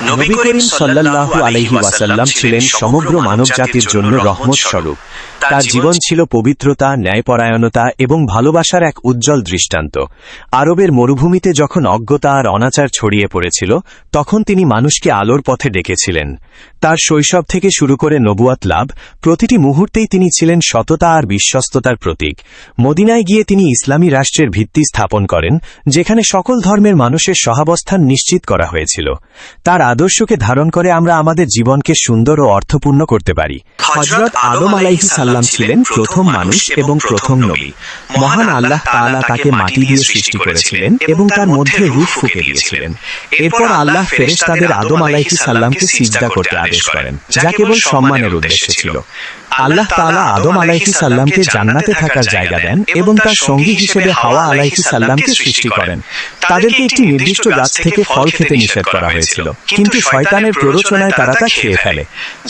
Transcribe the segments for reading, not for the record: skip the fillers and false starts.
নবী করিম সাল্লাল্লাহু আলাইহি ওয়াসাল্লাম ছিলেন সমগ্র মানবজাতির জন্য রহমত স্বরূপ। তার জীবন ছিল পবিত্রতা, ন্যায়পরায়ণতা এবং ভালোবাসার এক উজ্জ্বল দৃষ্টান্ত। আরবের মরুভূমিতে যখন অজ্ঞতা আর অনাচার ছড়িয়ে পড়েছিল, তখন তিনি মানুষকে আলোর পথে ডেকেছিলেন। তার শৈশব থেকে শুরু করে নবুয়াত লাভ, প্রতিটি মুহূর্তেই তিনি ছিলেন সততা আর বিশ্বস্ততার প্রতীক। মদিনায় গিয়ে তিনি ইসলামী রাষ্ট্রের ভিত্তি স্থাপন করেন, যেখানে সকল ধর্মের মানুষের সহাবস্থান নিশ্চিত করা হয়েছিল। তার আদর্শকে ধারণ করে আমরা আমাদের জীবনকে সুন্দর ও অর্থপূর্ণ করতে পারি। হযরত আদম আলাইহিস সালাম ছিলেন প্রথম মানুষ এবং প্রথম নবী। মহান আল্লাহ তাআলা তাকে মাটি দিয়ে সৃষ্টি করেছিলেন এবং তার মধ্যে রূহ ফুঁকে দিয়েছিলেন। এরপর আল্লাহ ফেরেশতাদের আদম আলাইহিস সালামকে সিজদা করতে আদেশ করেন, যা কেবল সম্মানের উদ্দেশ্যে ছিল। আল্লাহ তাআলা আদম আলাইহিস সালামকে জান্নাতে থাকার জায়গা দেন এবং তার সঙ্গী হিসেবে হাওয়া আলাইহিস সালামকে সৃষ্টি করেন। তাদেরকে একটি নির্দিষ্ট গাছ থেকে ফল খেতে নিষেধ করা হয়েছিল, কিন্তু শয়তানের প্ররোচনায় তারা তা খেয়ে ফেলে।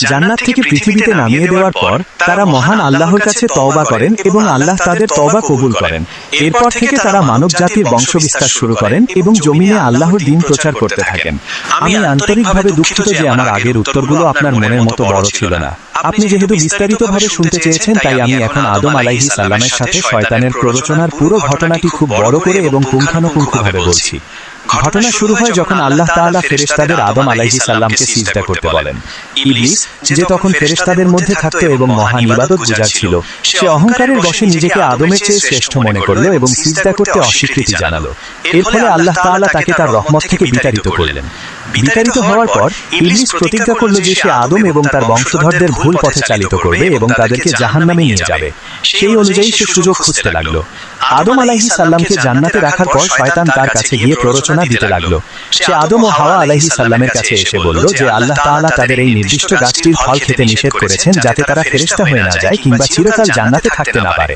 জান্নাত থেকে পৃথিবীতে নামিয়ে দেওয়ার পর তারা মহান আল্লাহর কাছে তওবা করেন এবং আল্লাহ তাদের তওবা কবুল করেন। এরপর থেকে তারা মানব জাতির বংশবিস্তার শুরু করেন এবং জমিনে আল্লাহর দ্বীন প্রচার করতে থাকেন। আমি আন্তরিকভাবে দুঃখিত যে আমার আগের উত্তরগুলো আপনার মনের মতো বড় ছিল না। আপনি যেহেতু বিস্তারিতভাবে শুনতে চেয়েছেন, তাই আমি এখন আদম আলাইহিস সালামের সাথে শয়তানের প্ররোচনার পুরো ঘটনাটি খুব বড় করে এবং পুঙ্খানুপুঙ্খভাবে বলছি। ঘটনা শুরু হয় যখন আল্লাহ তাআলা ফেরেশতাদের আদম আলাইহিস সালামকে সিজদা করতে বলেন। ইবলিস, যে তখন ফেরেশতাদের মধ্যে থাকত এবং মহান ইবাদতগুজার ছিল, সে অহংকারের বশে নিজেকে আদমের চেয়ে শ্রেষ্ঠ মনে করল এবং সিজদা করতে অস্বীকৃতি জানালো। এর ফলে আল্লাহ তাআলা তাকে তার রহমত থেকে বিতাড়িত করলেন। বিতাড়িত হওয়ার পর ইবলিস প্রতিজ্ঞা করল যে সে আদম এবং তার বংশধরদের ভুল পথে চালিত করবে এবং তাদেরকে জাহান্নামে নিয়ে যাবে। সেই অনুযায়ী সে সুযোগ খুঁজতে লাগলো। আদম আলাইহিস সালামকে জান্নাতে রাখার পর শয়তান তার কাছে গিয়ে প্ররোচনা দিতে লাগলো। সে আদম ও হাওয়া আলাইহিস সালামের কাছে এসে বলল যে আল্লাহ তাআলা তাদের এই নির্দিষ্ট গাছটির ফল খেতে নিষেধ করেছেন, যাতে তারা ফেরেশতা হয়ে না যায় কিংবা চিরকাল জান্নাতে থাকতে না পারে।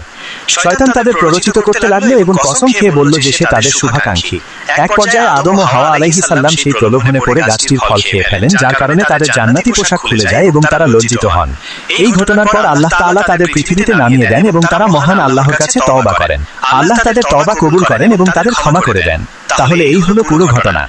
শয়তান তাদের প্ররোচিত করতে লাগলো এবং কসম খেয়ে বলল যে সে তাদের শুভাকাঙ্ক্ষী। এক পর্যায়ে আদম ও হাওয়া আলাইহিস সালাম সেই প্রলোভনে পড়ে গাছটির ফল খেয়ে ফেলেন, যার কারণে তাদের জান্নাতি পোশাক খুলে যায় এবং তারা লজ্জিত হন। এই ঘটনার পর আল্লাহ তাআলা তাদের পৃথিবীতে নামিয়ে দেন এবং তারা মহান আল্লাহর কাছে তওবা করেন। আল্লাহ তাদের তওবা কবুল করেন এবং তাদের ক্ষমা করে দেন। তাহলে এই হলো পুরো ঘটনা।